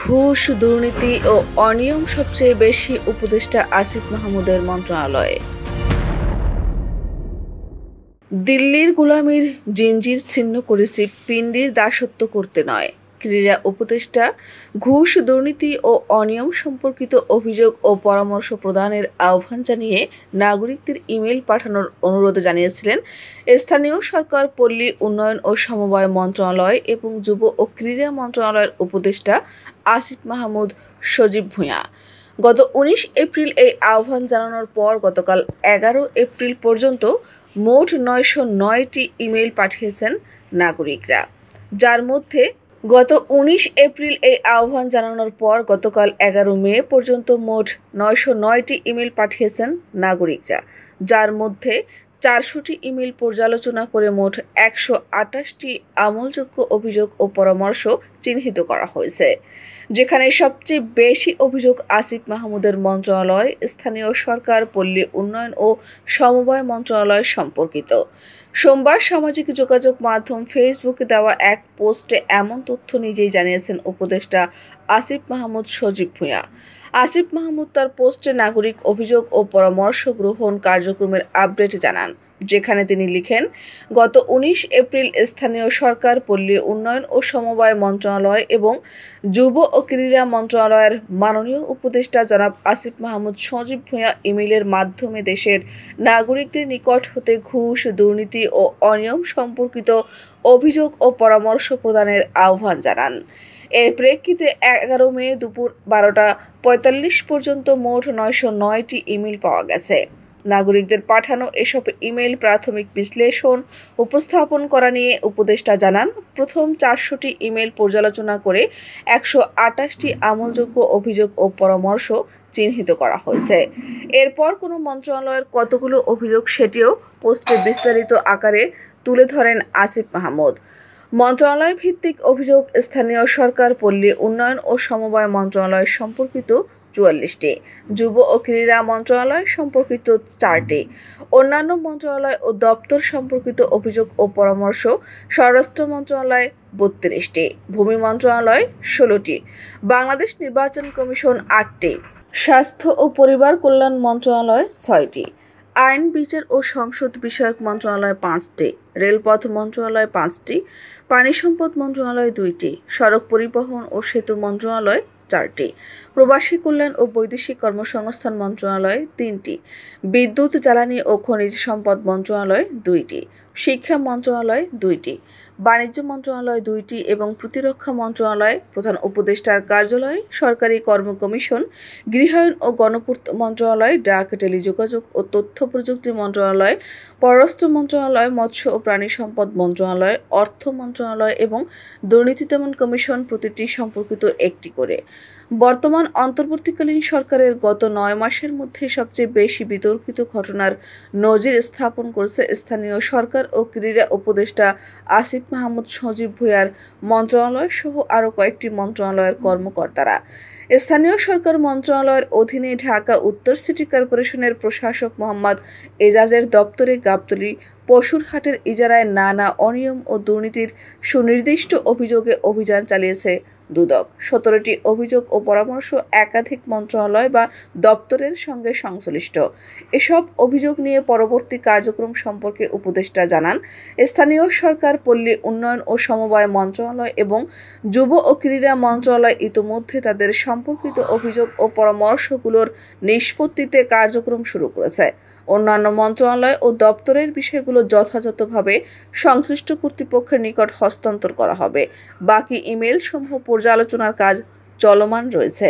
ঘুষ, দুর্নীতি ও অনিয়ম সবচেয়ে বেশি উপদেষ্টা আসিফ মাহমুদের মন্ত্রণালয়ে। দিল্লির গোলামির জিঞ্জির ছিন্ন করেছি, পিণ্ডির দাসত্ব করতে নয়। ক্রীড়া উপদেষ্টা ঘুষ, দুর্নীতি ও অনিয়ম সম্পর্কিত অভিযোগ ও পরামর্শ প্রদানের আহ্বান জানিয়ে নাগরিকদের ইমেইল পাঠানোর অনুরোধ জানিয়েছিলেন স্থানীয় সরকার, পল্লী উন্নয়ন ও সমবায় মন্ত্রণালয় এবং যুব ও ক্রীড়া মন্ত্রণালয়ের উপদেষ্টা আসিফ মাহমুদ সজীব ভূঁইয়া। গত 19 এপ্রিল এই আহ্বান জানানোর পর গতকাল 11 এপ্রিল পর্যন্ত মোট 909টি ইমেইল পাঠিয়েছেন নাগরিকরা, যার মধ্যে গত 19 এপ্রিল এই আহ্বান জানানোর পর গতকাল 11 মে পর্যন্ত মোট 909টি ইমেইল পাঠিয়েছেন নাগরিকরা, যার মধ্যে 400টি ইমেইল পর্যালোচনা করে মোট 128টি আমলযোগ্য অভিযোগ ও পরামর্শ চিহ্নিত করা হয়েছে, যেখানে সবচেয়ে বেশি অভিযোগ আসিফ মাহমুদের মন্ত্রণালয়, স্থানীয় সরকার, পল্লী উন্নয়ন ও সমবায় মন্ত্রণালয় সম্পর্কিত। সোমবার সামাজিক যোগাযোগ মাধ্যম ফেসবুকে দেওয়া এক পোস্টে এমন তথ্য নিজেই জানিয়েছেন উপদেষ্টা আসিফ মাহমুদ সজীব ভূঁইয়া। আসিফ মাহমুদ তার পোস্টে নাগরিক অভিযোগ ও পরামর্শ গ্রহণ কার্যক্রমের আপডেট জানান, যেখানে তিনি লিখেন, গত 19 এপ্রিল স্থানীয় সরকার, পল্লী উন্নয়ন ও সমবায় মন্ত্রণালয় এবং যুব ও ক্রীড়া মন্ত্রণালয়ের মাননীয় উপদেষ্টা জনাব আসিফ মাহমুদ সজীব ভূঁইয়া ইমেইলের মাধ্যমে দেশের নাগরিকদের নিকট হতে ঘুষ, দুর্নীতি ও অনিয়ম সম্পর্কিত অভিযোগ ও পরামর্শ প্রদানের আহ্বান জানান। এর প্রেক্ষিতে 11 মে দুপুর 12:45 পর্যন্ত মোট 909টি ইমেইল পাওয়া গেছে। নাগরিকদের পাঠানো এসব ইমেইল প্রাথমিক বিশ্লেষণ উপস্থাপন করা নিয়ে উপদেষ্টা জানান, প্রথম 400টি ইমেইল পর্যালোচনা করে 128টি আমলযোগ্য অভিযোগ ও পরামর্শ চিহ্নিত করা হয়েছে। এরপর কোনো মন্ত্রণালয়ের কতগুলো অভিযোগ সেটিও পোস্টে বিস্তারিত আকারে তুলে ধরেন আসিফ মাহমুদ। মন্ত্রণালয় ভিত্তিক অভিযোগ স্থানীয় সরকার, পল্লী উন্নয়ন ও সমবায় মন্ত্রণালয় সম্পর্কিত 44টি, যুব ও ক্রীড়া মন্ত্রণালয় সম্পর্কিত 4টি, অন্যান্য মন্ত্রণালয় ও দপ্তর সম্পর্কিত অভিযোগ ও পরামর্শ স্বরাষ্ট্র মন্ত্রণালয় 32টি, ভূমি মন্ত্রণালয় 16টি, বাংলাদেশ নির্বাচন কমিশন 8টি, স্বাস্থ্য ও পরিবার কল্যাণ মন্ত্রণালয় 6টি, আইন, বিচার ও সংসদ বিষয়ক মন্ত্রণালয় 5টি, রেলপথ মন্ত্রণালয় 5টি, পানি সম্পদ মন্ত্রণালয় 2টি, সড়ক পরিবহন ও সেতু মন্ত্রণালয় 4টি, প্রবাসী কল্যাণ ও বৈদেশিক কর্মসংস্থান মন্ত্রণালয় 3টি, বিদ্যুৎ, জ্বালানি ও খনিজ সম্পদ মন্ত্রণালয় 2টি, শিক্ষা মন্ত্রণালয় 2টি, বাণিজ্য মন্ত্রণালয় 2টি এবং প্রতিরক্ষা মন্ত্রণালয়, প্রধান উপদেষ্টার কার্যালয়, সরকারি কর্ম কমিশন, গৃহায়ন ও গণপূর্ত মন্ত্রণালয়, ডাক, টেলিযোগাযোগ ও তথ্য প্রযুক্তি মন্ত্রণালয়, পররাষ্ট্র মন্ত্রণালয়, মৎস্য ও প্রাণী সম্পদ মন্ত্রণালয়, অর্থ মন্ত্রণালয় এবং দুর্নীতি দমন কমিশন প্রতিটি সম্পর্কিত একটি করে। বর্তমান অন্তর্বর্তীকালীন সরকারের গত 9 মাসের মধ্যে সবচেয়ে বেশি বিতর্কিত ঘটনার নজির স্থাপন করেছে স্থানীয় সরকার ও ক্রীড়া উপদেষ্টা আসিফ মাহমুদ সজীব ভূঁইয়ার মন্ত্রণালয় সহ আরও কয়েকটি মন্ত্রণালয়ের কর্মকর্তারা। স্থানীয় সরকার মন্ত্রণালয়ের অধীনে ঢাকা উত্তর সিটি কর্পোরেশনের প্রশাসক মোহাম্মদ এজাজের দপ্তরে গাবতলী পশুর হাটের ইজারায় নানা অনিয়ম ও দুর্নীতির সুনির্দিষ্ট অভিযোগে অভিযান চালিয়েছে দুদক। 17টি অভিযোগ ও পরামর্শ একাধিক মন্ত্রণালয় বা দপ্তরের সঙ্গে সংশ্লিষ্ট। এসব অভিযোগ নিয়ে পরবর্তী কার্যক্রম সম্পর্কে উপদেষ্টা জানান, স্থানীয় সরকার, পল্লী উন্নয়ন ও সমবায় মন্ত্রণালয় এবং যুব ও ক্রীড়া মন্ত্রণালয় ইতোমধ্যে তাদের সম্পর্কিত অভিযোগ ও পরামর্শগুলোর নিষ্পত্তিতে কার্যক্রম শুরু করেছে। অন্যান্য মন্ত্রণালয় ও দপ্তরের বিষয়গুলো যথাযথভাবে সংশ্লিষ্ট কর্তৃপক্ষের নিকট হস্তান্তর করা হবে। বাকি ইমেইল সমূহ পর্যালোচনার কাজ চলমান রয়েছে।